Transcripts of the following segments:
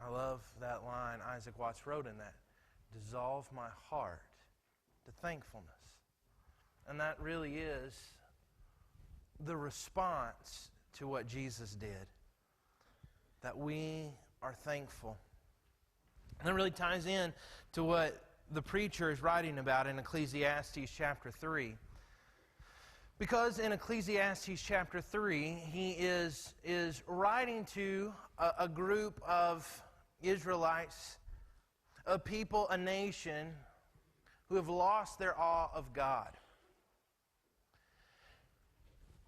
I love that line Isaac Watts wrote in that. Dissolve my heart to thankfulness. And that really is the response to what Jesus did. That we are thankful. And that really ties in to what the preacher is writing about in Ecclesiastes chapter 3. Because in Ecclesiastes chapter 3, he is writing to a group of Israelites, a people, a nation, who have lost their awe of God.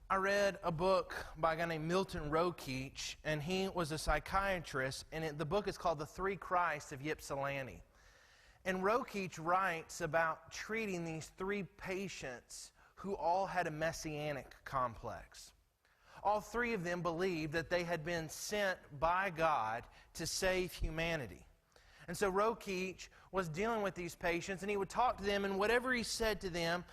I read a book by a guy named Milton Rokeach, and he was a psychiatrist, and the book is called The Three Christs of Ypsilanti. And Rokeach writes about treating these three patients who all had a messianic complex. All three of them believed that they had been sent by God to save humanity. And so Rokeach was dealing with these patients, and he would talk to them, and whatever he said to them,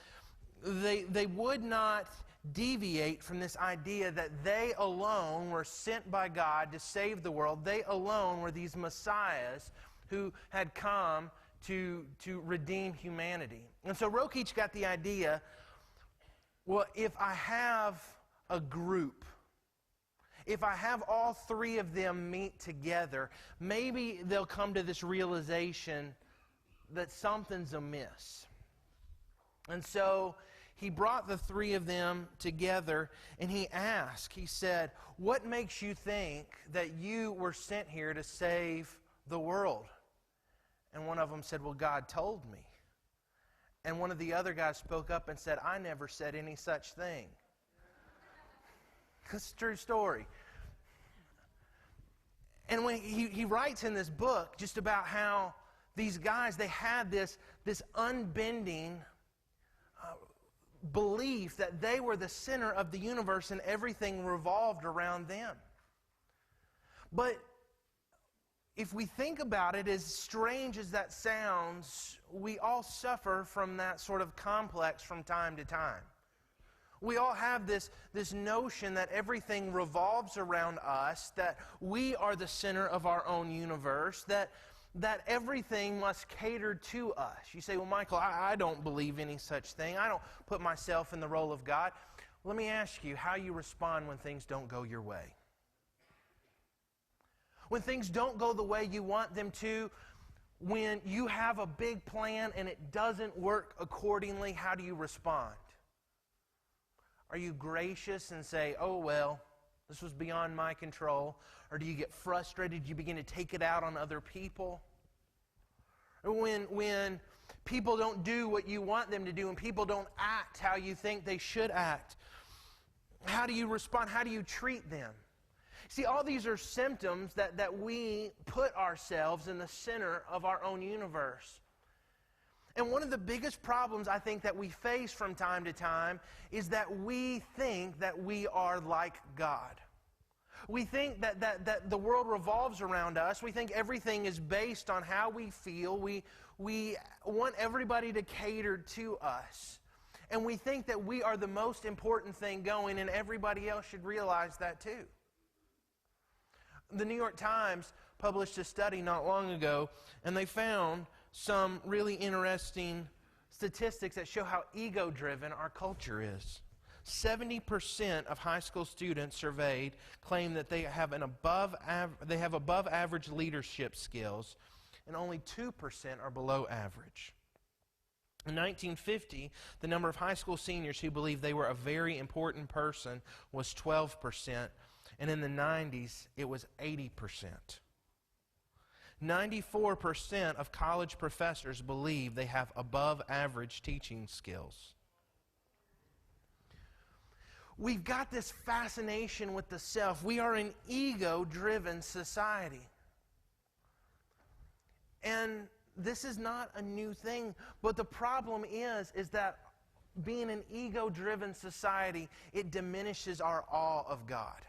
they would not deviate from this idea that they alone were sent by God to save the world. They alone were these messiahs who had come to redeem humanity. And so Rokeach got the idea, well, if I have a group, if I have all three of them meet together, maybe they'll come to this realization that something's amiss. And so he brought the three of them together, and he asked, he said, what makes you think that you were sent here to save the world? And one of them said, well, God told me. And one of the other guys spoke up and said, I never said any such thing. It's a true story. And when he writes in this book just about how these guys, they had this unbending belief that they were the center of the universe and everything revolved around them. But if we think about it, as strange as that sounds, we all suffer from that sort of complex from time to time. We all have this notion that everything revolves around us, that we are the center of our own universe, that everything must cater to us. You say, well, Michael, I don't believe any such thing. I don't put myself in the role of God. Let me ask you how you respond when things don't go your way. When things don't go the way you want them to, when you have a big plan and it doesn't work accordingly, how do you respond? Are you gracious and say, oh, well, this was beyond my control? Or do you get frustrated? Do you begin to take it out on other people? Or when people don't do what you want them to do and people don't act how you think they should act, how do you respond? How do you treat them? See, all these are symptoms that we put ourselves in the center of our own universe. And one of the biggest problems I think that we face from time to time is that we think that we are like God. We think that the world revolves around us. We think everything is based on how we feel. We want everybody to cater to us. And we think that we are the most important thing going, and everybody else should realize that too. The New York Times published a study not long ago, and they found some really interesting statistics that show how ego-driven our culture is. 70% of high school students surveyed claim that they have above average leadership skills, and only 2% are below average. In 1950, the number of high school seniors who believed they were a very important person was 12%, and in the 90s, it was 80%. 94% of college professors believe they have above average teaching skills. We've got this fascination with the self. We are an ego-driven society. And this is not a new thing, but the problem is that being an ego-driven society, it diminishes our awe of God.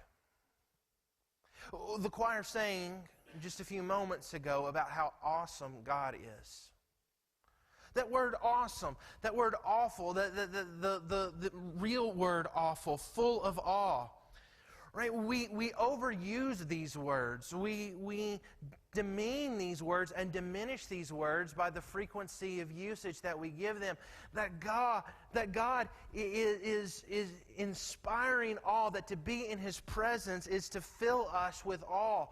The choir sang just a few moments ago about how awesome God is. That word awesome, that word awful, the real word awful, full of awe, Right? We overuse these words. We demean these words and diminish these words by the frequency of usage that we give them. That God is inspiring awe, that to be in His presence is to fill us with awe.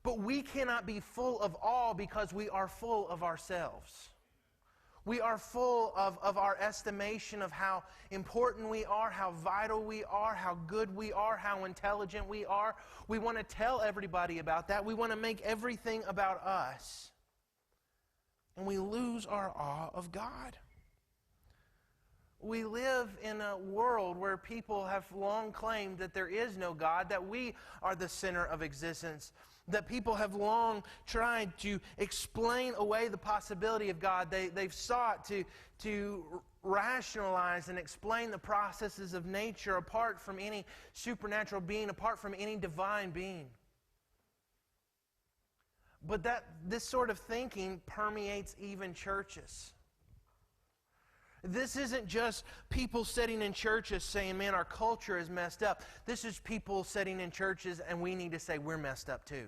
But we cannot be full of awe because we are full of ourselves. We are full of our estimation of how important we are, how vital we are, how good we are, how intelligent we are. We want to tell everybody about that. We want to make everything about us. And we lose our awe of God. We live in a world where people have long claimed that there is no God, that we are the center of existence, that people have long tried to explain away the possibility of God. They've sought to rationalize and explain the processes of nature apart from any supernatural being, apart from any divine being. But this sort of thinking permeates even churches. This isn't just people sitting in churches saying, man, our culture is messed up. This is people sitting in churches and we need to say we're messed up too.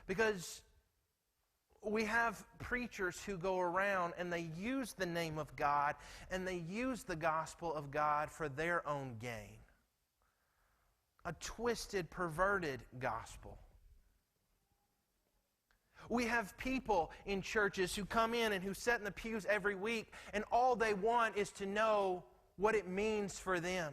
Because we have preachers who go around and they use the name of God and they use the gospel of God for their own gain. A twisted, perverted gospel. We have people in churches who come in and who sit in the pews every week, and all they want is to know what it means for them.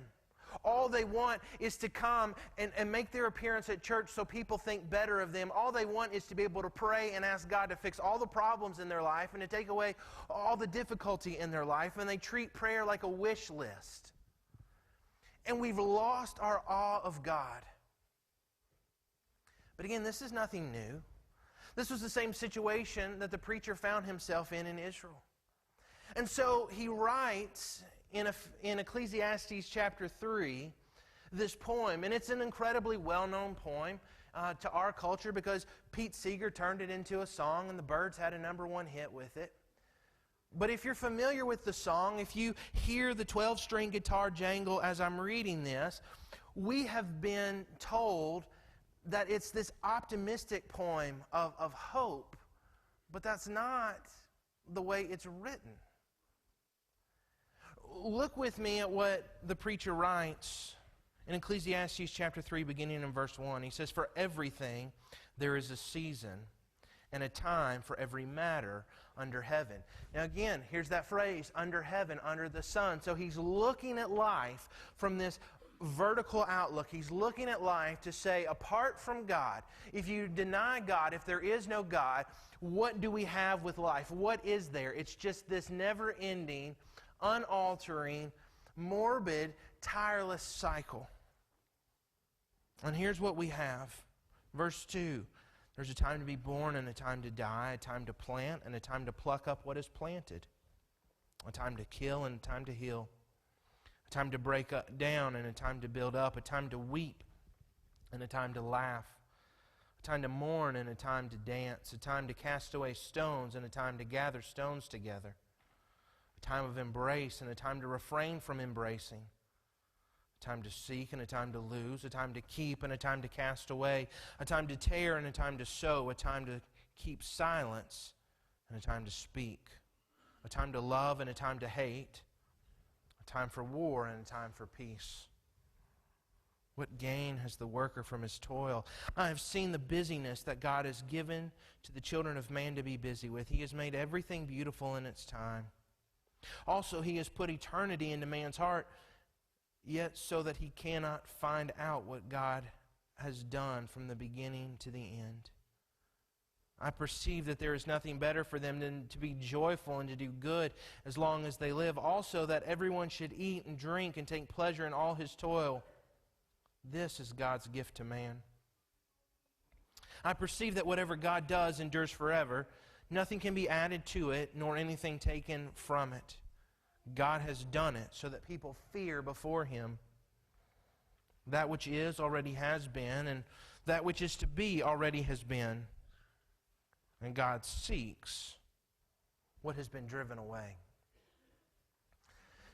All they want is to come and make their appearance at church so people think better of them. All they want is to be able to pray and ask God to fix all the problems in their life and to take away all the difficulty in their life, and they treat prayer like a wish list. And we've lost our awe of God. But again, this is nothing new. This was the same situation that the preacher found himself in Israel. And so he writes in Ecclesiastes chapter 3 this poem, and it's an incredibly well-known poem to our culture because Pete Seeger turned it into a song and the Byrds had a #1 hit with it. But if you're familiar with the song, if you hear the 12-string guitar jangle as I'm reading this, we have been told that it's this optimistic poem of hope, but that's not the way it's written. Look with me at what the preacher writes in Ecclesiastes chapter 3, beginning in verse 1. He says, "For everything there is a season and a time for every matter under heaven." Now again, here's that phrase, under heaven, under the sun. So he's looking at life from this vertical outlook. He's looking at life to say, apart from God, if you deny God, if there is no God, what do we have with life? What is there? It's just this never-ending, unaltering, morbid, tireless cycle. And here's what we have. Verse 2, there's a time to be born and a time to die, a time to plant and a time to pluck up what is planted, a time to kill and a time to heal, a time to break down and a time to build up, a time to weep and a time to laugh, a time to mourn and a time to dance, a time to cast away stones and a time to gather stones together, a time of embrace and a time to refrain from embracing, a time to seek and a time to lose, a time to keep and a time to cast away, a time to tear and a time to sow, a time to keep silence and a time to speak, a time to love and a time to hate, a time for war and a time for peace. What gain has the worker from his toil? I have seen the busyness that God has given to the children of man to be busy with. He has made everything beautiful in its time. Also, He has put eternity into man's heart, yet so that he cannot find out what God has done from the beginning to the end. I perceive that there is nothing better for them than to be joyful and to do good as long as they live. Also, that everyone should eat and drink and take pleasure in all his toil. This is God's gift to man. I perceive that whatever God does endures forever. Nothing can be added to it, nor anything taken from it. God has done it so that people fear before Him. That which is already has been, and that which is to be already has been. And God seeks what has been driven away.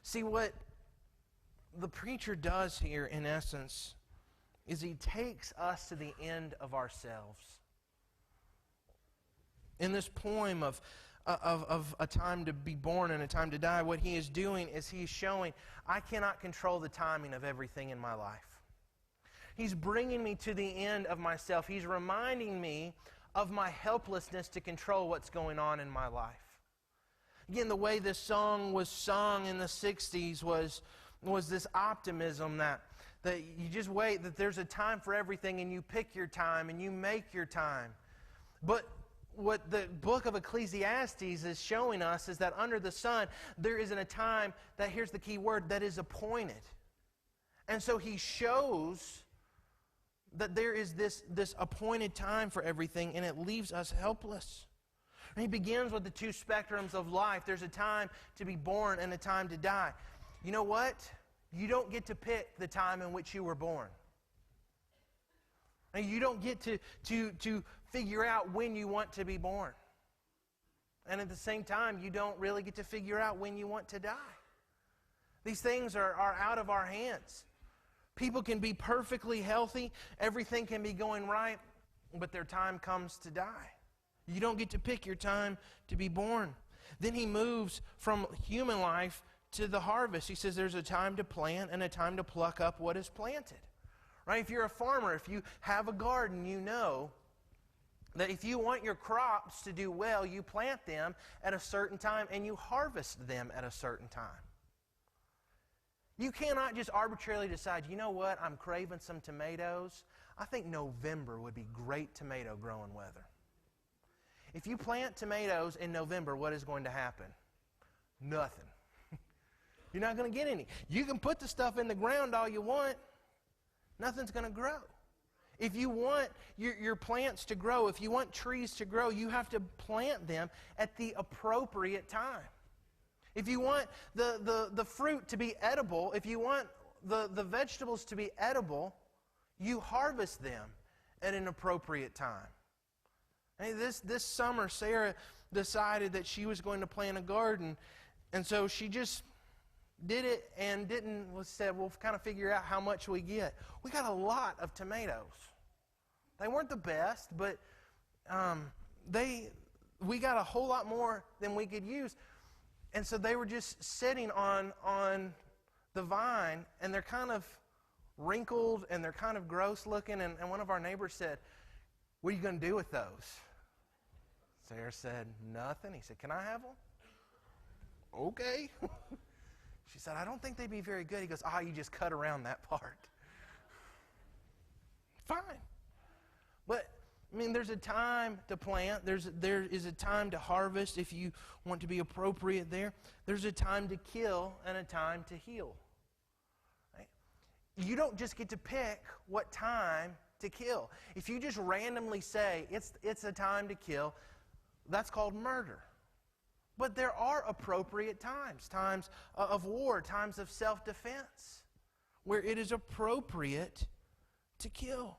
See, what the preacher does here, in essence, is He takes us to the end of ourselves. In this poem of a time to be born and a time to die, what He is doing is He's showing, I cannot control the timing of everything in my life. He's bringing me to the end of myself. He's reminding me of my helplessness to control what's going on in my life. Again, the way this song was sung in the 60s was this optimism that you just wait, that there's a time for everything, and you pick your time and you make your time. But what the book of Ecclesiastes is showing us is that under the sun, there isn't a time that, here's the key word, that is appointed. And so he shows that there is this appointed time for everything, and it leaves us helpless. And he begins with the two spectrums of life. There's a time to be born and a time to die. You know what? You don't get to pick the time in which you were born. And you don't get to figure out when you want to be born. And at the same time, you don't really get to figure out when you want to die. These things are out of our hands. People can be perfectly healthy, everything can be going right, but their time comes to die. You don't get to pick your time to be born. Then he moves from human life to the harvest. He says there's a time to plant and a time to pluck up what is planted. Right? If you're a farmer, if you have a garden, you know that if you want your crops to do well, you plant them at a certain time and you harvest them at a certain time. You cannot just arbitrarily decide, you know what, I'm craving some tomatoes. I think November would be great tomato growing weather. If you plant tomatoes in November, what is going to happen? Nothing. You're not going to get any. You can put the stuff in the ground all you want. Nothing's going to grow. If you want your plants to grow, if you want trees to grow, you have to plant them at the appropriate time. If you want the fruit to be edible, if you want the vegetables to be edible, you harvest them at an appropriate time. And this summer, Sarah decided that she was going to plant a garden, and so she just did it and said, we'll kind of figure out how much we get. We got a lot of tomatoes. They weren't the best, but we got a whole lot more than we could use. And so they were just sitting on the vine, and they're kind of wrinkled and they're kind of gross looking. And one of our neighbors said, what are you going to do with those? Sarah said, nothing. He said, can I have them? Okay. She said, I don't think they'd be very good. He goes, you just cut around that part. Fine. But, I mean, there's a time to plant. There is a time to harvest if you want to be appropriate there. There's a time to kill and a time to heal. Right? You don't just get to pick what time to kill. If you just randomly say, it's a time to kill, that's called murder. But there are appropriate times of war, times of self-defense, where it is appropriate to kill.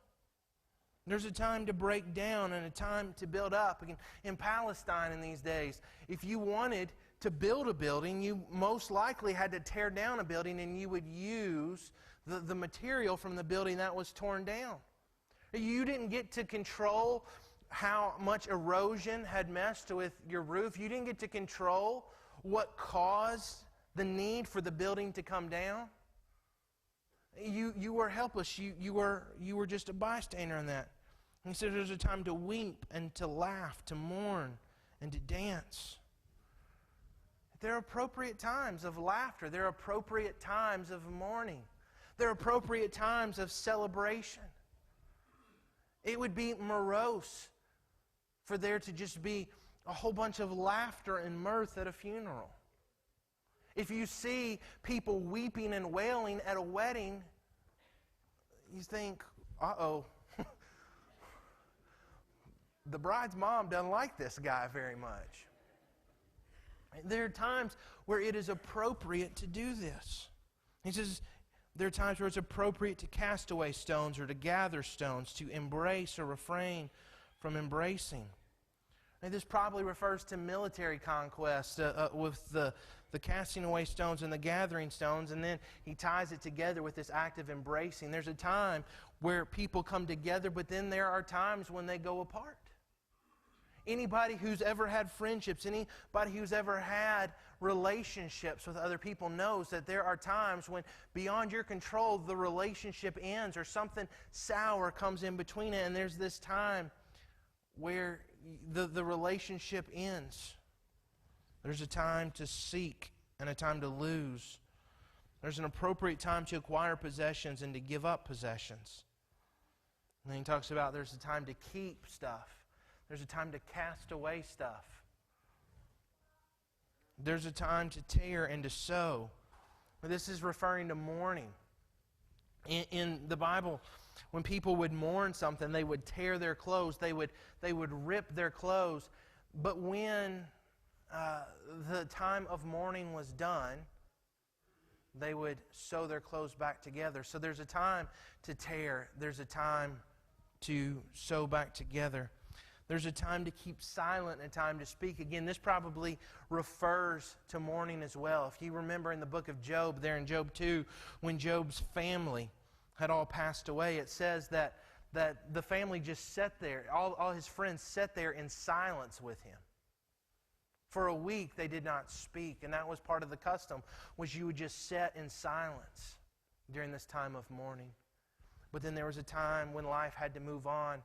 There's a time to break down and a time to build up. In Palestine in these days, if you wanted to build a building, you most likely had to tear down a building, and you would use the material from the building that was torn down. You didn't get to control how much erosion had messed with your roof. You didn't get to control what caused the need for the building to come down. You were helpless. You were just a bystander in that. And he said there's a time to weep and to laugh, to mourn and to dance. There are appropriate times of laughter. There are appropriate times of mourning. There are appropriate times of celebration. It would be morose for there to just be a whole bunch of laughter and mirth at a funeral. If you see people weeping and wailing at a wedding, you think, uh-oh, the bride's mom doesn't like this guy very much. There are times where it is appropriate to do this. He says there are times where it's appropriate to cast away stones or to gather stones, to embrace or refrain from embracing. And this probably refers to military conquest with the casting away stones and the gathering stones, and then he ties it together with this act of embracing. There's a time where people come together, but then there are times when they go apart. Anybody who's ever had friendships, anybody who's ever had relationships with other people knows that there are times when beyond your control the relationship ends or something sour comes in between it, and there's this time where the relationship ends. There's a time to seek and a time to lose. There's an appropriate time to acquire possessions and to give up possessions. And then he talks about there's a time to keep stuff. There's a time to cast away stuff. There's a time to tear and to sow. This is referring to mourning. In the Bible, when people would mourn something, they would tear their clothes. They would rip their clothes. But when the time of mourning was done, they would sew their clothes back together. So there's a time to tear. There's a time to sew back together. There's a time to keep silent and a time to speak. Again, this probably refers to mourning as well. If you remember in the book of Job, there in Job 2, when Job's family had all passed away, it says that the family just sat there, all his friends sat there in silence with him. For a week they did not speak, and that was part of the custom, was you would just sit in silence during this time of mourning. But then there was a time when life had to move on,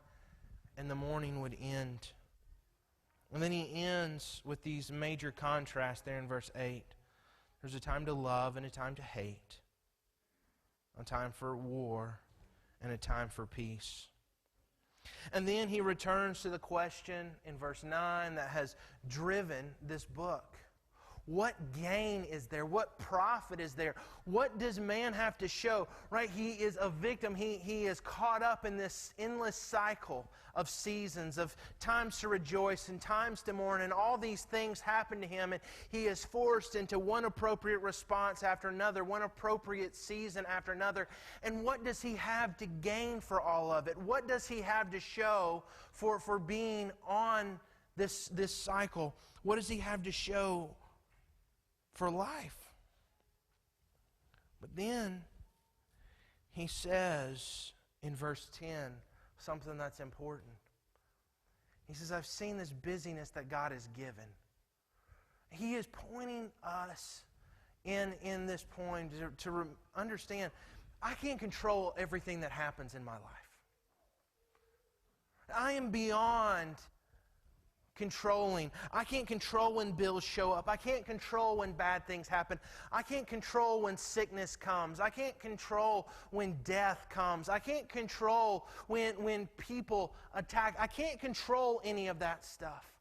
and the mourning would end. And then he ends with these major contrasts there in verse 8. There's a time to love and a time to hate, a time for war and a time for peace. And then he returns to the question in verse 9 that has driven this book. What gain is there? What profit is there? What does man have to show? Right? He is a victim. He is caught up in this endless cycle of seasons, of times to rejoice and times to mourn, and all these things happen to him, and he is forced into one appropriate response after another, one appropriate season after another. And what does he have to gain for all of it? What does he have to show for being on this cycle? What does he have to show for life? But then he says in verse 10 something that's important. He says, I've seen this busyness that God has given. He is pointing us in this point to understand, I can't control everything that happens in my life. I am beyond controlling. I can't control when bills show up. I can't control when bad things happen. I can't control when sickness comes. I can't control when death comes. I can't control when people attack. I can't control any of that stuff.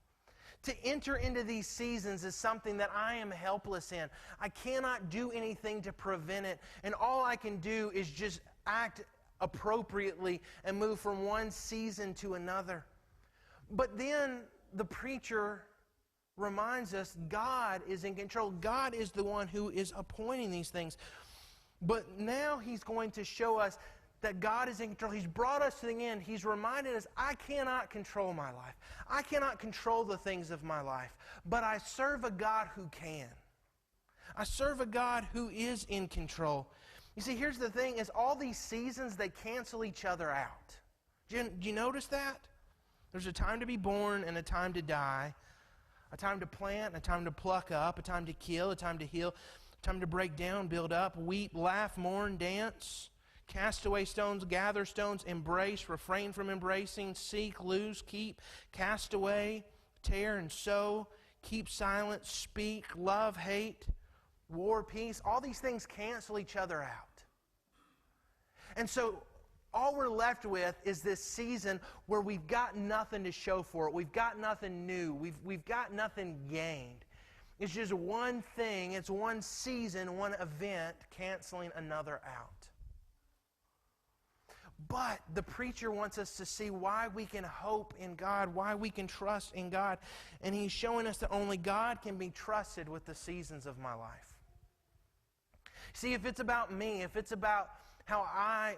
To enter into these seasons is something that I am helpless in. I cannot do anything to prevent it, and all I can do is just act appropriately and move from one season to another. But then the preacher reminds us God is in control. God is the one who is appointing these things. But now he's going to show us that God is in control. He's brought us to the end. He's reminded us, I cannot control my life. I cannot control the things of my life. But I serve a God who can. I serve a God who is in control. You see, here's the thing, is all these seasons, they cancel each other out. Do you notice that? There's a time to be born and a time to die, a time to plant, a time to pluck up, a time to kill, a time to heal, a time to break down, build up, weep, laugh, mourn, dance, cast away stones, gather stones, embrace, refrain from embracing, seek, lose, keep, cast away, tear and sow, keep silent, speak, love, hate, war, peace. All these things cancel each other out. And so all we're left with is this season where we've got nothing to show for it. We've got nothing new. We've got nothing gained. It's just one thing. It's one season, one event canceling another out. But the preacher wants us to see why we can hope in God, why we can trust in God. And he's showing us that only God can be trusted with the seasons of my life. See, if it's about me, if it's about how I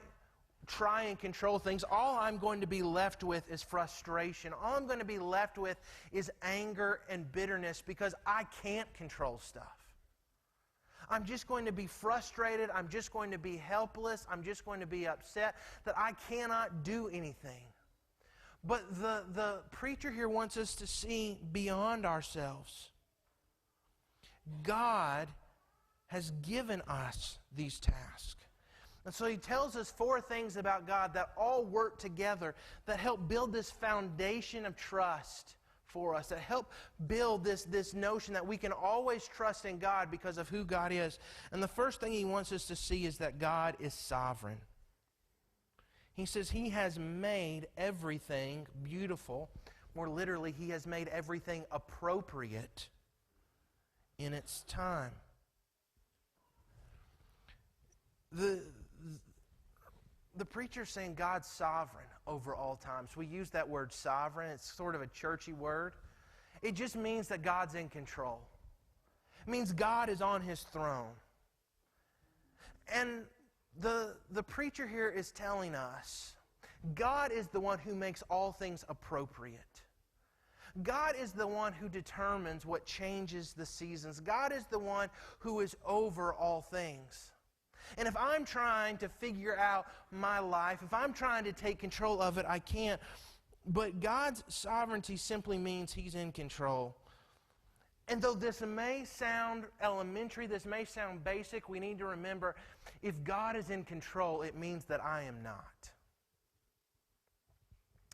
try and control things, all I'm going to be left with is frustration. All I'm going to be left with is anger and bitterness because I can't control stuff. I'm just going to be frustrated. I'm just going to be helpless. I'm just going to be upset that I cannot do anything. But the preacher here wants us to see beyond ourselves. God has given us these tasks. And so he tells us 4 things about God that all work together, that help build this foundation of trust for us, that help build this notion that we can always trust in God because of who God is. And the first thing he wants us to see is that God is sovereign. He says he has made everything beautiful. More literally, he has made everything appropriate in its time. The preacher's saying God's sovereign over all times. We use that word sovereign. It's sort of a churchy word. It just means that God's in control. It means God is on his throne. And the preacher here is telling us God is the one who makes all things appropriate. God is the one who determines what changes the seasons. God is the one who is over all things. And if I'm trying to figure out my life, if I'm trying to take control of it, I can't. But God's sovereignty simply means he's in control. And though this may sound elementary, this may sound basic, we need to remember, if God is in control, it means that I am not.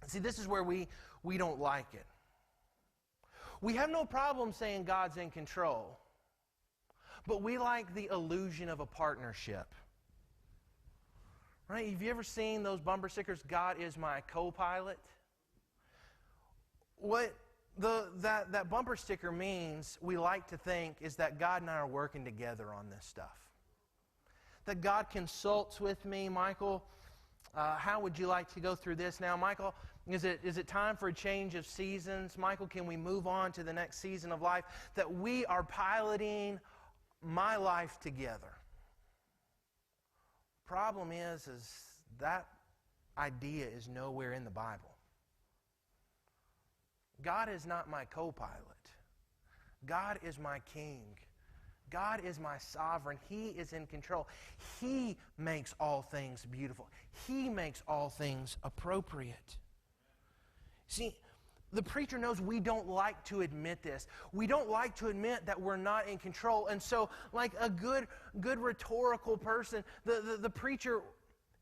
See, this is where we don't like it. We have no problem saying God's in control. But we like the illusion of a partnership. Right? Have you ever seen those bumper stickers, God is my co-pilot? What that bumper sticker means, we like to think, is that God and I are working together on this stuff. That God consults with me. Michael, how would you like to go through this now? Michael, is it time for a change of seasons? Michael, can we move on to the next season of life? That we are piloting my life together. Problem is that idea is nowhere in the Bible. God is not my co-pilot. God is my king. God is my sovereign. He is in control. He makes all things beautiful. He makes all things appropriate. See, the preacher knows we don't like to admit this. We don't like to admit that we're not in control. And so, like a good rhetorical person, the preacher,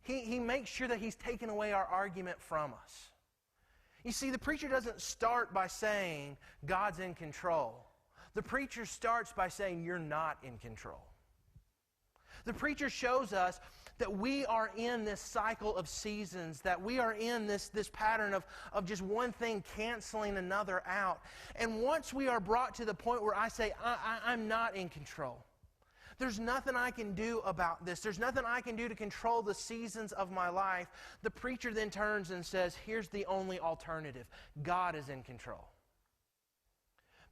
he makes sure that he's taken away our argument from us. You see, the preacher doesn't start by saying God's in control. The preacher starts by saying you're not in control. The preacher shows us that we are in this cycle of seasons, that we are in this pattern of just one thing canceling another out. And once we are brought to the point where I say, I'm not in control, there's nothing I can do about this, there's nothing I can do to control the seasons of my life, the preacher then turns and says, here's the only alternative. God is in control.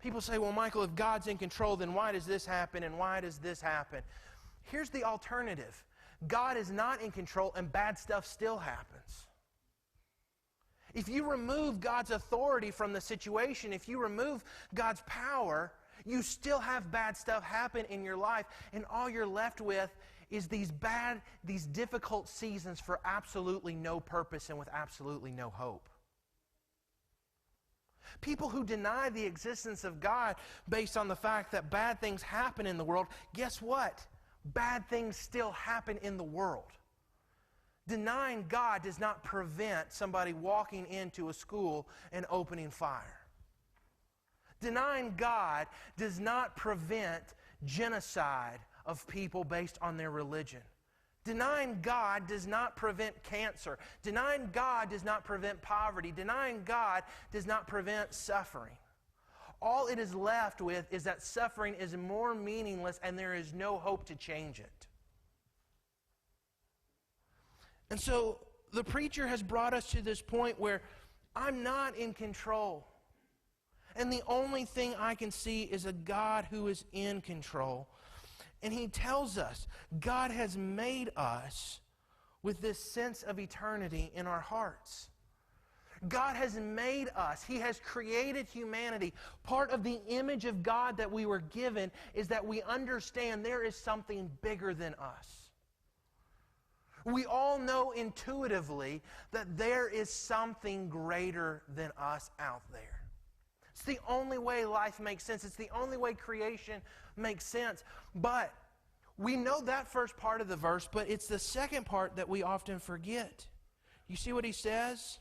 People say, well, Michael, if God's in control, then why does this happen and why does this happen? Here's the alternative. God is not in control and bad stuff still happens. If you remove God's authority from the situation, if you remove God's power, you still have bad stuff happen in your life, and all you're left with is these difficult seasons for absolutely no purpose and with absolutely no hope. People who deny the existence of God based on the fact that bad things happen in the world, guess what? Bad things still happen in the world. Denying God does not prevent somebody walking into a school and opening fire. Denying God does not prevent genocide of people based on their religion. Denying God does not prevent cancer. Denying God does not prevent poverty. Denying God does not prevent suffering. All it is left with is that suffering is more meaningless and there is no hope to change it. And so the preacher has brought us to this point where I'm not in control. And the only thing I can see is a God who is in control. And he tells us God has made us with this sense of eternity in our hearts. God has made us. He has created humanity. Part of the image of God that we were given is that we understand there is something bigger than us. We all know intuitively that there is something greater than us out there. It's the only way life makes sense. It's the only way creation makes sense. But we know that first part of the verse, but it's the second part that we often forget. You see what he says?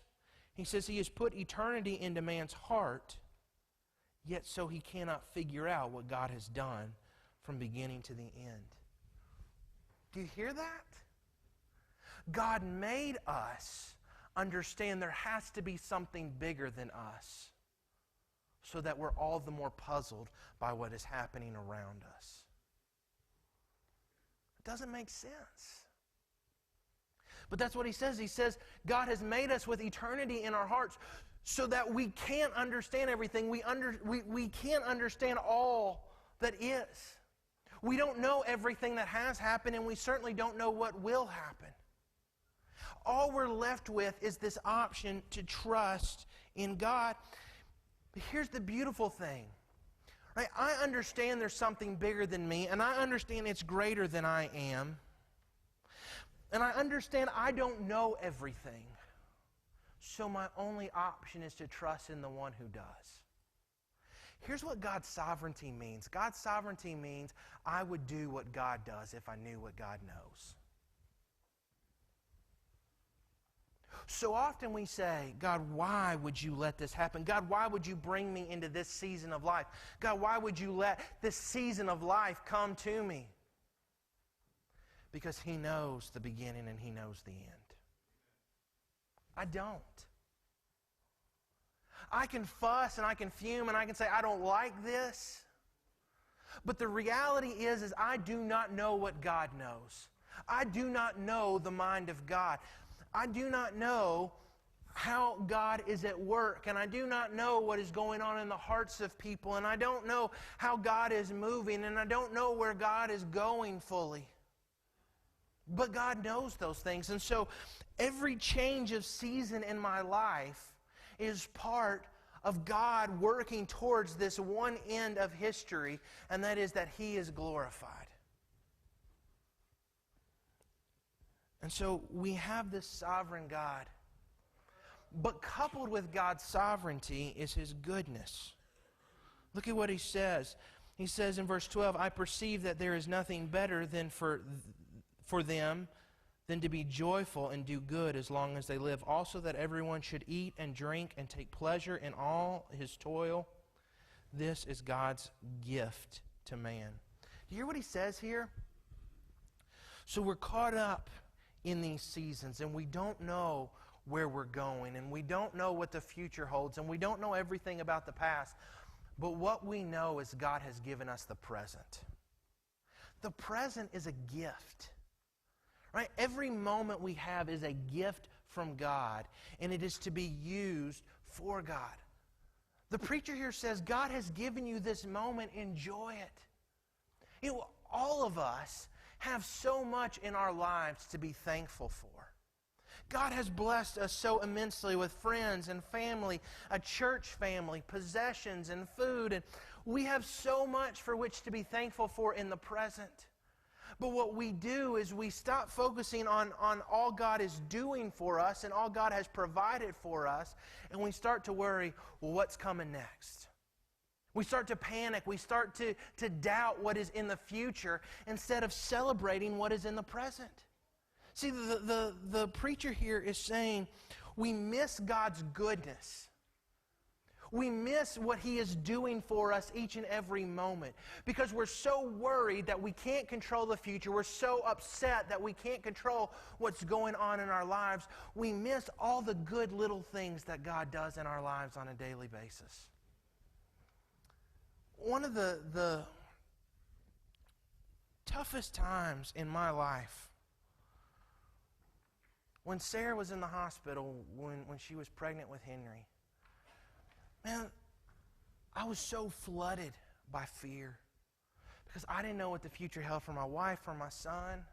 He says he has put eternity into man's heart, yet so he cannot figure out what God has done from beginning to the end. Do you hear that? God made us understand there has to be something bigger than us, so that we're all the more puzzled by what is happening around us. It doesn't make sense. But that's what he says. He says God has made us with eternity in our hearts so that we can't understand everything. We can't understand all that is. We don't know everything that has happened, and we certainly don't know what will happen. All we're left with is this option to trust in God. But here's the beautiful thing. Right? I understand there's something bigger than me, and I understand it's greater than I am. And I understand I don't know everything. So my only option is to trust in the one who does. Here's what God's sovereignty means. God's sovereignty means I would do what God does if I knew what God knows. So often we say, God, why would you let this happen? God, why would you bring me into this season of life? God, why would you let this season of life come to me? Because he knows the beginning and he knows the end. I don't. I can fuss and I can fume and I can say, I don't like this. But the reality is I do not know what God knows. I do not know the mind of God. I do not know how God is at work, and I do not know what is going on in the hearts of people, and I don't know how God is moving, and I don't know where God is going fully. But God knows those things. And so every change of season in my life is part of God working towards this one end of history, and that is that he is glorified. And so we have this sovereign God. But coupled with God's sovereignty is his goodness. Look at what he says. He says in verse 12, I perceive that there is nothing better than for them than to be joyful and do good as long as they live. Also that everyone should eat and drink and take pleasure in all his toil. This is God's gift to man. Do you hear what he says here? So we're caught up in these seasons, and we don't know where we're going, and we don't know what the future holds, and we don't know everything about the past. But what we know is God has given us the present. The present is a gift. Right? Every moment we have is a gift from God, and it is to be used for God. The preacher here says, God has given you this moment, enjoy it. You know, all of us have so much in our lives to be thankful for. God has blessed us so immensely with friends and family, a church family, possessions and food, and we have so much for which to be thankful for in the present. But what we do is we stop focusing on all God is doing for us and all God has provided for us, and we start to worry, well, what's coming next? We start to panic. We start to doubt what is in the future instead of celebrating what is in the present. See, the preacher here is saying we miss God's goodness. We miss what he is doing for us each and every moment because we're so worried that we can't control the future. We're so upset that we can't control what's going on in our lives. We miss all the good little things that God does in our lives on a daily basis. One of the toughest times in my life, when Sarah was in the hospital, when she was pregnant with Henry, man, I was so flooded by fear because I didn't know what the future held for my wife, for my son.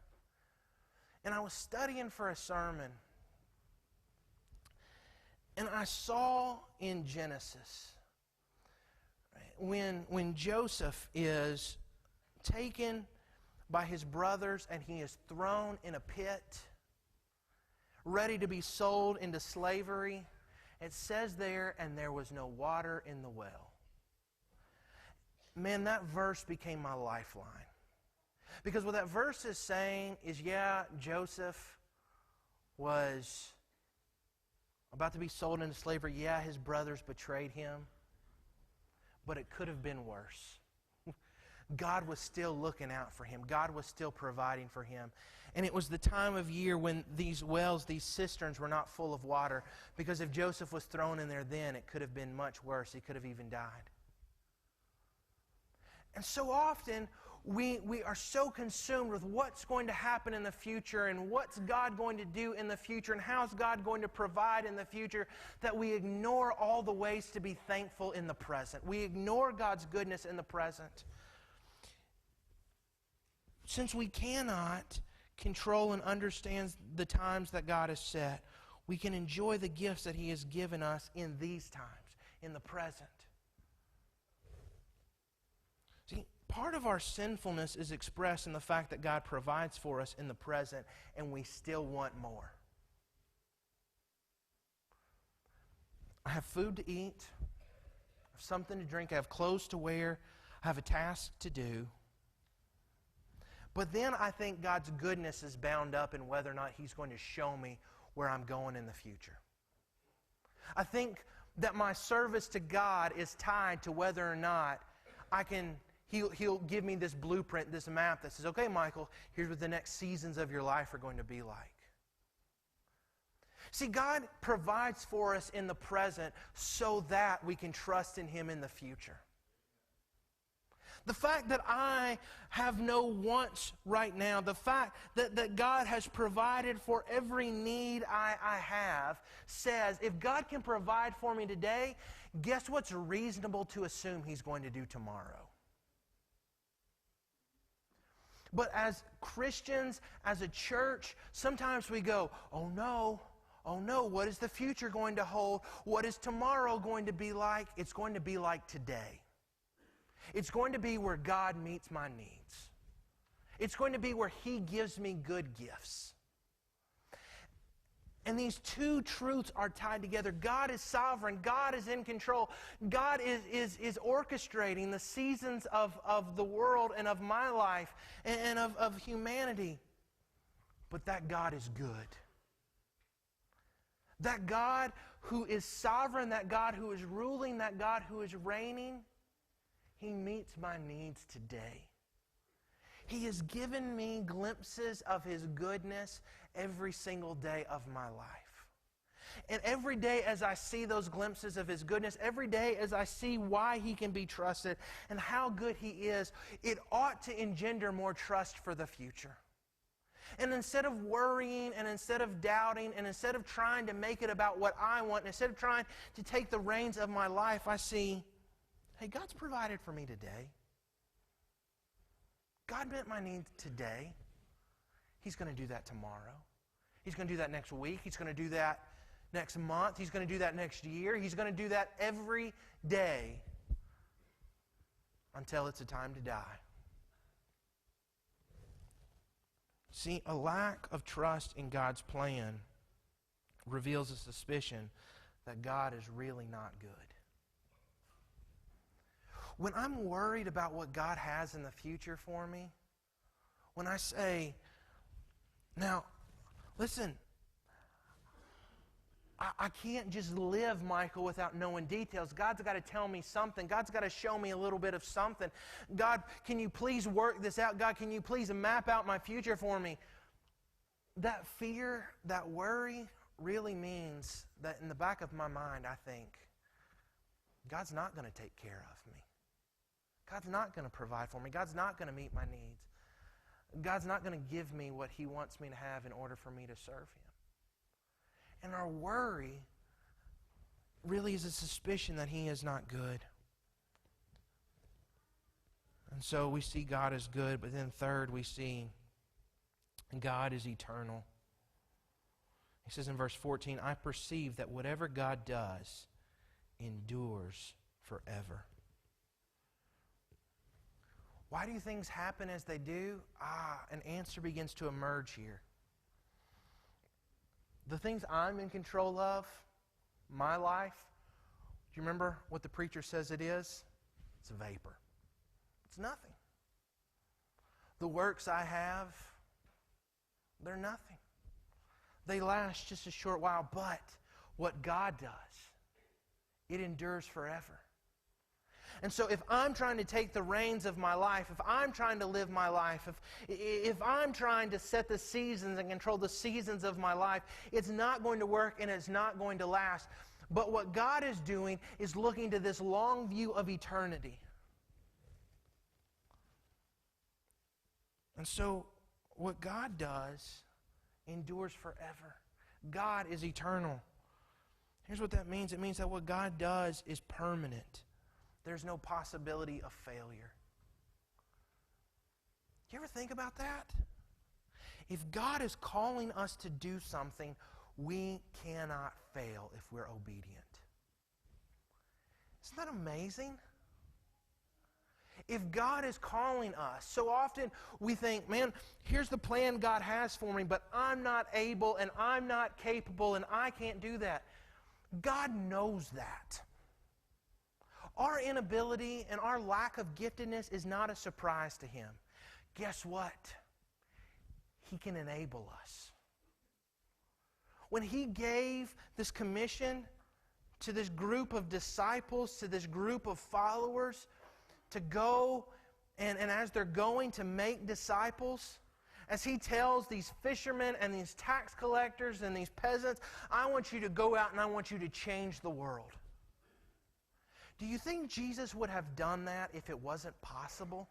And I was studying for a sermon. And I saw in Genesis, when Joseph is taken by his brothers and he is thrown in a pit, ready to be sold into slavery, it says there, and there was no water in the well. Man, that verse became my lifeline. Because what that verse is saying is, yeah, Joseph was about to be sold into slavery. Yeah, his brothers betrayed him. But it could have been worse. God was still looking out for him. God was still providing for him. And it was the time of year when these wells, these cisterns, were not full of water. Because if Joseph was thrown in there then, it could have been much worse. He could have even died. And so often, we are so consumed with what's going to happen in the future and what's God going to do in the future and how's God going to provide in the future that we ignore all the ways to be thankful in the present. We ignore God's goodness in the present. Since we cannot control and understand the times that God has set, we can enjoy the gifts that He has given us in these times, in the present. See, part of our sinfulness is expressed in the fact that God provides for us in the present and we still want more. I have food to eat, I have something to drink, I have clothes to wear, I have a task to do. But then I think God's goodness is bound up in whether or not He's going to show me where I'm going in the future. I think that my service to God is tied to whether or not He'll give me this blueprint, this map that says, okay, Michael, here's what the next seasons of your life are going to be like. See, God provides for us in the present so that we can trust in Him in the future. The fact that I have no wants right now, the fact that God has provided for every need I have, says if God can provide for me today, guess what's reasonable to assume He's going to do tomorrow? But as Christians, as a church, sometimes we go, oh no, what is the future going to hold? What is tomorrow going to be like? It's going to be like today. It's going to be where God meets my needs. It's going to be where He gives me good gifts. And these two truths are tied together. God is sovereign. God is in control. God is orchestrating the seasons of the world and of my life and of humanity. But that God is good. That God who is sovereign, that God who is ruling, that God who is reigning, He meets my needs today. He has given me glimpses of His goodness every single day of my life. And every day as I see those glimpses of His goodness, every day as I see why He can be trusted and how good He is, it ought to engender more trust for the future. And instead of worrying and instead of doubting and instead of trying to make it about what I want, and instead of trying to take the reins of my life, I see, hey, God's provided for me today. God met my needs today. He's going to do that tomorrow. He's going to do that next week. He's going to do that next month. He's going to do that next year. He's going to do that every day until it's a time to die. See, a lack of trust in God's plan reveals a suspicion that God is really not good. When I'm worried about what God has in the future for me, when I say, now, listen, I can't just live, Michael, without knowing details. God's got to tell me something. God's got to show me a little bit of something. God, can you please work this out? God, can you please map out my future for me? That fear, that worry really means that in the back of my mind, I think, God's not going to take care of me. God's not going to provide for me. God's not going to meet my needs. God's not going to give me what He wants me to have in order for me to serve Him. And our worry really is a suspicion that He is not good. And so we see God as good, but then third, we see God is eternal. He says in verse 14, I perceive that whatever God does endures forever. Why do things happen as they do? An answer begins to emerge here. The things I'm in control of, my life, do you remember what the preacher says it is? It's a vapor. It's nothing. The works I have, they're nothing. They last just a short while, but what God does, it endures forever. And so if I'm trying to take the reins of my life, if I'm trying to live my life, if I'm trying to set the seasons and control the seasons of my life, it's not going to work and it's not going to last. But what God is doing is looking to this long view of eternity. And so what God does endures forever. God is eternal. Here's what that means. It means that what God does is permanent. There's no possibility of failure. Do you ever think about that? If God is calling us to do something, we cannot fail if we're obedient. Isn't that amazing? If God is calling us, so often we think, man, here's the plan God has for me, but I'm not able and I'm not capable and I can't do that. God knows that. Our inability and our lack of giftedness is not a surprise to Him. Guess what? He can enable us. When He gave this commission to this group of disciples, to this group of followers, to go and as they're going to make disciples, as He tells these fishermen and these tax collectors and these peasants, I want you to go out and I want you to change the world. Do you think Jesus would have done that if it wasn't possible?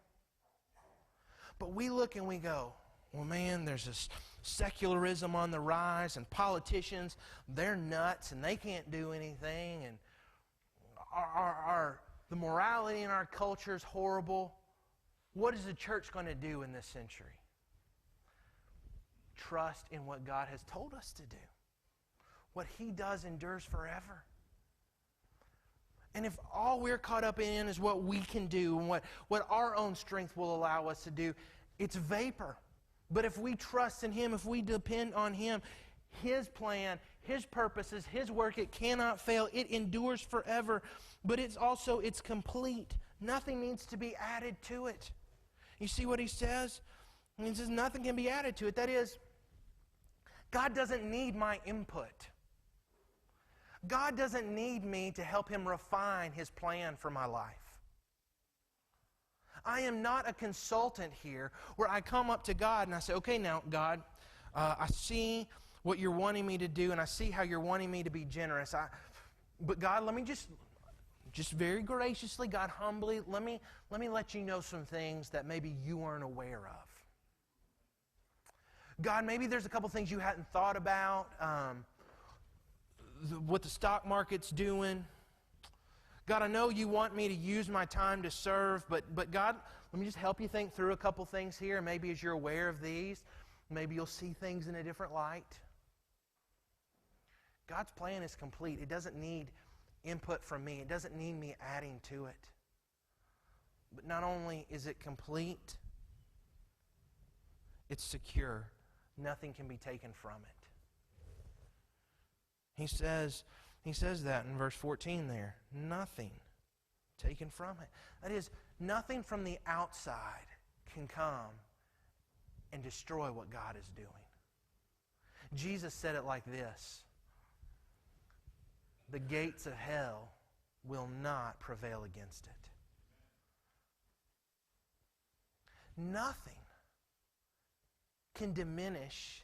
But we look and we go, well, man, there's this secularism on the rise, and politicians, they're nuts, and they can't do anything, and the morality in our culture is horrible. What is the church going to do in this century? Trust in what God has told us to do. What He does endures forever. And if all we're caught up in is what we can do and what our own strength will allow us to do, it's vapor. But if we trust in Him, if we depend on Him, His plan, His purposes, His work, it cannot fail. It endures forever. But it's complete. Nothing needs to be added to it. You see what He says? He says nothing can be added to it. That is, God doesn't need my input. God doesn't need me to help Him refine His plan for my life. I am not a consultant here where I come up to God and I say, okay, now, God, I see what you're wanting me to do and I see how you're wanting me to be generous. But God, let me just very graciously, God, humbly, let me let you know some things that maybe you weren't aware of. God, maybe there's a couple things you hadn't thought about. What the stock market's doing. God, I know you want me to use my time to serve, but God, let me just help you think through a couple things here. Maybe as you're aware of these, maybe you'll see things in a different light. God's plan is complete. It doesn't need input from me. It doesn't need me adding to it. But not only is it complete, it's secure. Nothing can be taken from it. He says that in verse 14 there. Nothing taken from it. That is, nothing from the outside can come and destroy what God is doing. Jesus said it like this: the gates of hell will not prevail against it. Nothing can diminish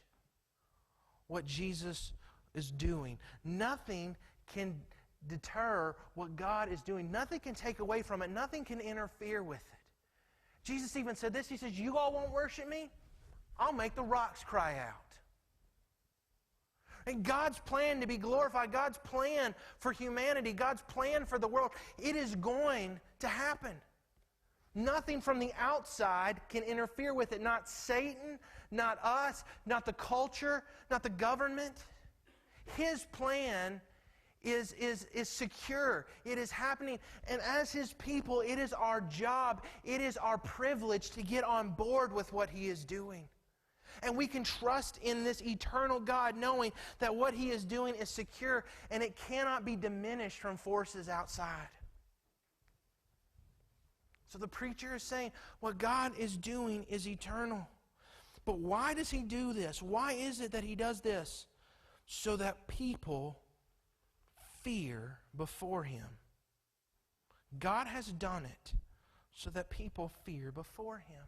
what Jesus is doing. Nothing can deter what God is doing. Nothing can take away from it. Nothing can interfere with it. Jesus even said this. He says, you all won't worship me? I'll make the rocks cry out. And God's plan to be glorified, God's plan for humanity, God's plan for the world, it is going to happen. Nothing from the outside can interfere with it. Not Satan, not us, not the culture, not the government. His plan is secure. It is happening. And as His people, it is our job, it is our privilege to get on board with what He is doing. And we can trust in this eternal God, knowing that what He is doing is secure and it cannot be diminished from forces outside. So the preacher is saying what God is doing is eternal. But why does He do this? Why is it that He does this? So that people fear before Him. God has done it so that people fear before Him.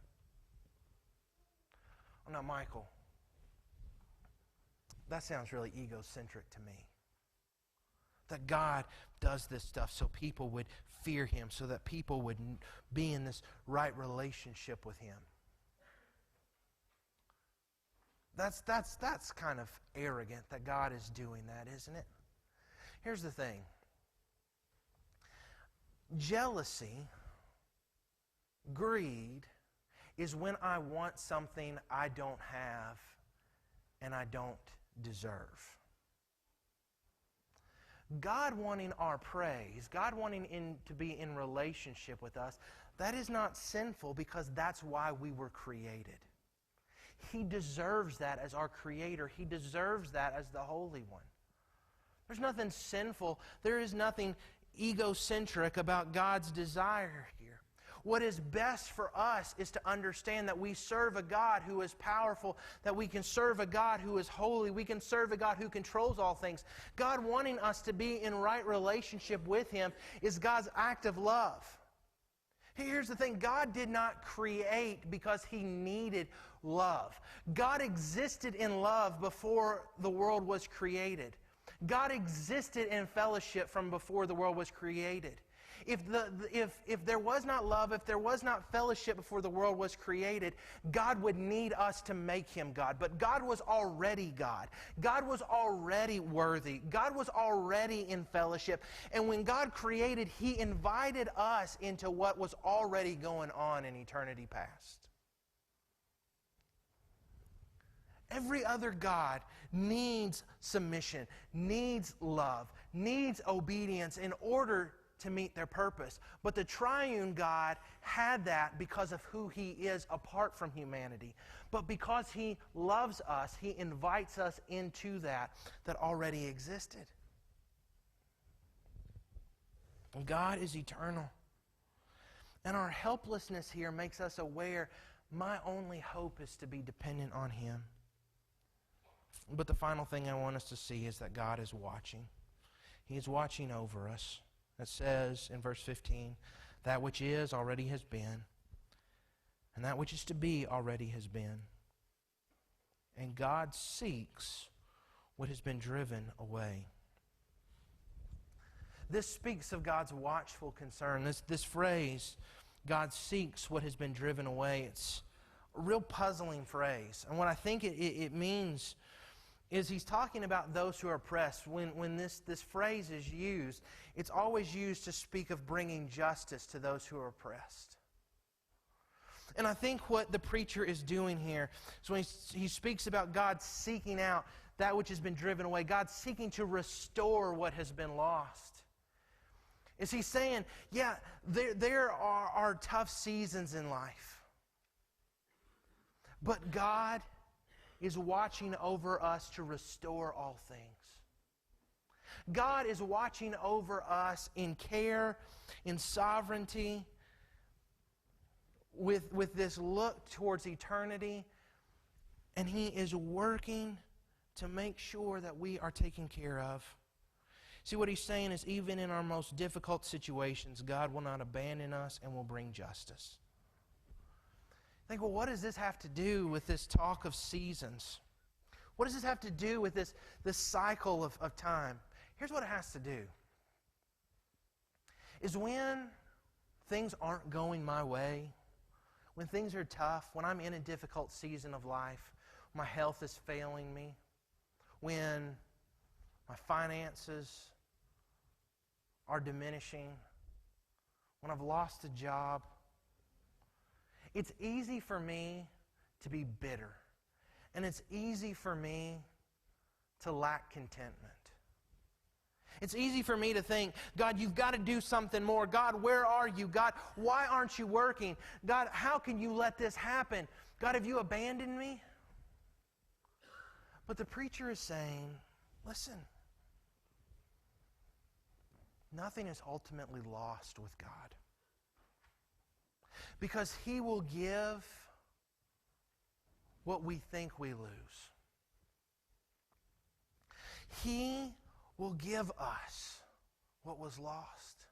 Oh, now, Michael, that sounds really egocentric to me. That God does this stuff so people would fear Him, so that people would be in this right relationship with Him. That's kind of arrogant that God is doing that, isn't it? Here's the thing. Jealousy, greed, is when I want something I don't have and I don't deserve. God wanting our praise, God wanting to be in relationship with us, that is not sinful because that's why we were created. He deserves that as our Creator. He deserves that as the Holy One. There's nothing sinful. There is nothing egocentric about God's desire here. What is best for us is to understand that we serve a God who is powerful, that we can serve a God who is holy, we can serve a God who controls all things. God wanting us to be in right relationship with Him is God's act of love. Here's the thing, God did not create because He needed love. God existed in love before the world was created. God existed in fellowship from before the world was created. If there was not love, if there was not fellowship before the world was created, God would need us to make Him God. But God was already God. God was already worthy. God was already in fellowship. And when God created, He invited us into what was already going on in eternity past. Every other God needs submission, needs love, needs obedience in order to meet their purpose. But the triune God had that because of who He is apart from humanity. But because He loves us, He invites us into that already existed. And God is eternal. And our helplessness here makes us aware, my only hope is to be dependent on Him. But the final thing I want us to see is that God is watching. He is watching over us. It says in verse 15, that which is already has been, and that which is to be already has been. And God seeks what has been driven away. This speaks of God's watchful concern. This phrase, God seeks what has been driven away, it's a real puzzling phrase. And what I think it means is He's talking about those who are oppressed. When this phrase is used, it's always used to speak of bringing justice to those who are oppressed. And I think what the preacher is doing here is when he speaks about God seeking out that which has been driven away, God seeking to restore what has been lost. Is He saying, yeah, there are tough seasons in life, but God is watching over us to restore all things. God is watching over us in care, in sovereignty, with this look towards eternity, and He is working to make sure that we are taken care of. See, what He's saying is even in our most difficult situations, God will not abandon us and will bring justice. Think, well, what does this have to do with this talk of seasons? What does this have to do with this cycle of time? Here's what it has to do. Is when things aren't going my way, when things are tough, when I'm in a difficult season of life, my health is failing me, when my finances are diminishing, when I've lost a job, It's easy for me to be bitter. And it's easy for me to lack contentment. It's easy for me to think, God, you've got to do something more. God, where are you? God, why aren't you working? God, how can you let this happen? God, have you abandoned me? But the preacher is saying, listen, nothing is ultimately lost with God. Because He will give what we think we lose. He will give us what was lost.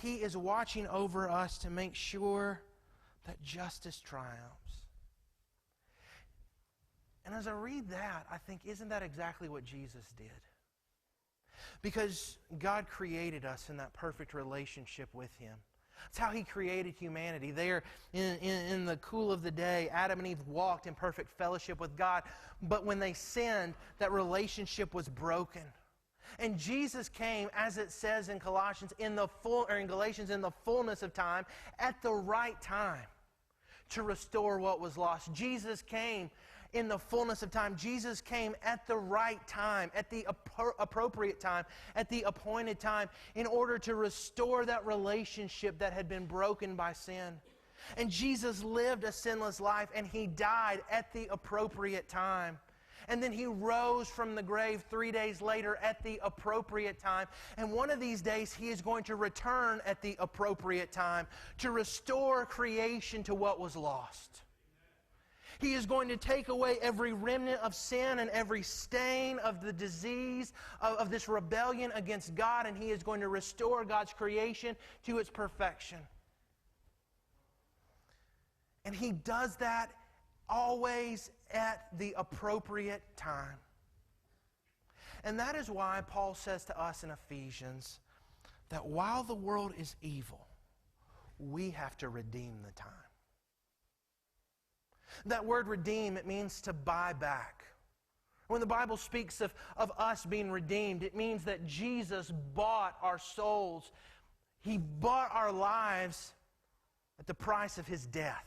He is watching over us to make sure that justice triumphs. And as I read that, I think, isn't that exactly what Jesus did? Because God created us in that perfect relationship with Him. That's how He created humanity. There in the cool of the day, Adam and Eve walked in perfect fellowship with God. But when they sinned, that relationship was broken. And Jesus came, as it says in Galatians, in Galatians, in the fullness of time, at the right time, to restore what was lost. Jesus came in the fullness of time. Jesus came at the right time, at the appropriate time, at the appointed time, in order to restore that relationship that had been broken by sin. And Jesus lived a sinless life, and He died at the appropriate time. And then He rose from the grave 3 days later at the appropriate time. And one of these days He is going to return at the appropriate time to restore creation to what was lost. He is going to take away every remnant of sin and every stain of the disease of this rebellion against God, and He is going to restore God's creation to its perfection. And He does that always at the appropriate time. And that is why Paul says to us in Ephesians that while the world is evil, we have to redeem the time. That word redeem, it means to buy back. When the Bible speaks of us being redeemed, it means that Jesus bought our souls. He bought our lives at the price of His death.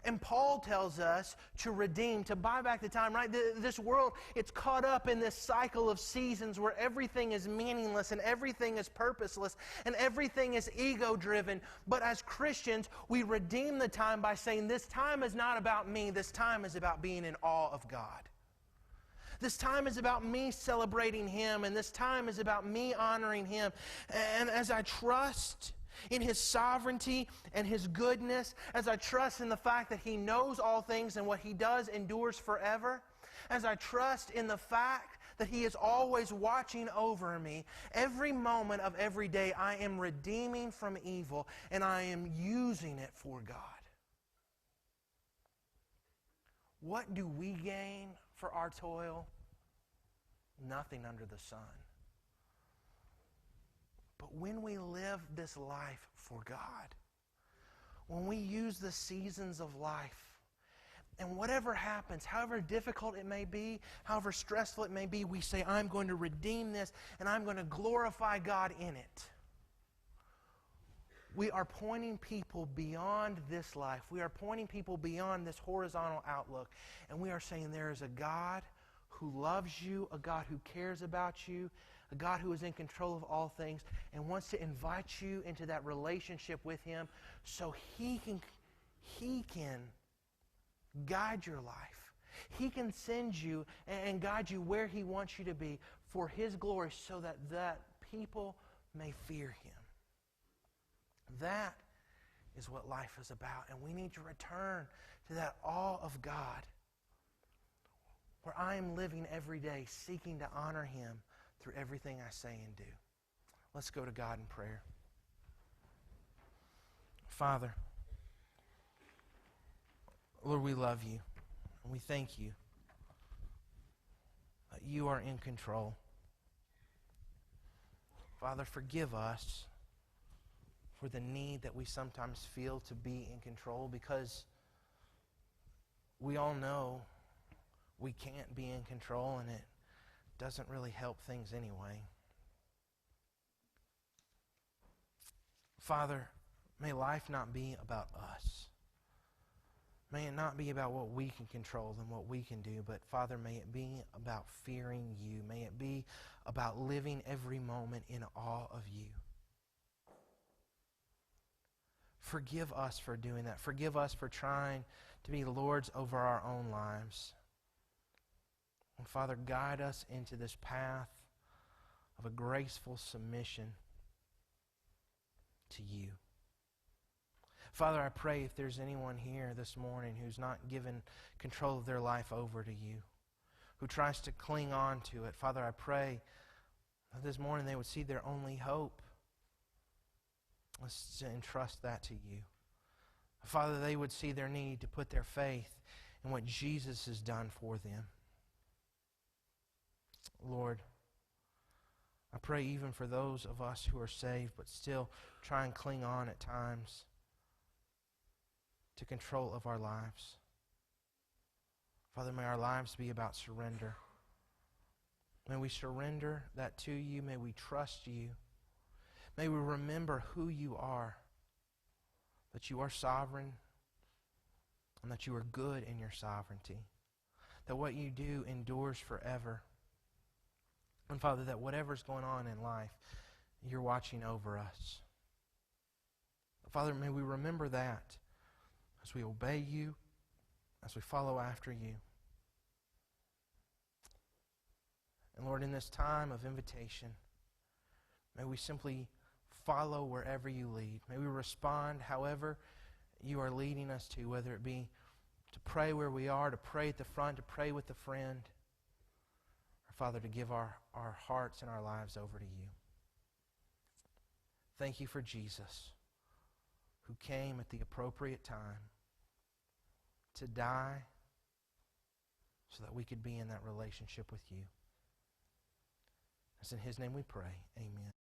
And Paul tells us to redeem, to buy back the time, right? This world, it's caught up in this cycle of seasons where everything is meaningless and everything is purposeless and everything is ego-driven. But as Christians, we redeem the time by saying, this time is not about me. This time is about being in awe of God. This time is about me celebrating Him, and this time is about me honoring Him. And as I trust in His sovereignty and His goodness, as I trust in the fact that He knows all things and what He does endures forever, as I trust in the fact that He is always watching over me, every moment of every day I am redeeming from evil and I am using it for God. What do we gain for our toil? Nothing under the sun. But when we live this life for God, when we use the seasons of life, and whatever happens, however difficult it may be, however stressful it may be, we say, I'm going to redeem this and I'm going to glorify God in it. We are pointing people beyond this life. We are pointing people beyond this horizontal outlook. And we are saying there is a God who loves you, a God who cares about you, a God who is in control of all things and wants to invite you into that relationship with Him so He can guide your life. He can send you and guide you where He wants you to be for His glory so that people may fear Him. That is what life is about, and we need to return to that awe of God where I am living every day seeking to honor Him through everything I say and do. Let's go to God in prayer. Father, Lord, we love You, and we thank You that You are in control. Father, forgive us for the need that we sometimes feel to be in control, because we all know we can't be in control, and it doesn't really help things anyway. Father, may life not be about us. May it not be about what we can control and what we can do, but Father, may it be about fearing you. May it be about living every moment in awe of you. Forgive us for doing that. Forgive us for trying to be lords over our own lives. And Father, guide us into this path of a graceful submission to you. Father, I pray if there's anyone here this morning who's not given control of their life over to you, who tries to cling on to it, Father, I pray that this morning they would see their only hope. Let's entrust that to you. Father, they would see their need to put their faith in what Jesus has done for them. Lord, I pray even for those of us who are saved but still try and cling on at times to control of our lives. Father, may our lives be about surrender. May we surrender that to you. May we trust you. May we remember who you are, that you are sovereign and that you are good in your sovereignty, that what you do endures forever. And Father, that whatever's going on in life, you're watching over us. Father, may we remember that as we obey you, as we follow after you. And Lord, in this time of invitation, may we simply follow wherever you lead. May we respond however you are leading us to, whether it be to pray where we are, to pray at the front, to pray with a friend, or Father, to give our hearts and our lives over to you. Thank you for Jesus, who came at the appropriate time to die so that we could be in that relationship with you. It's in His name we pray. Amen.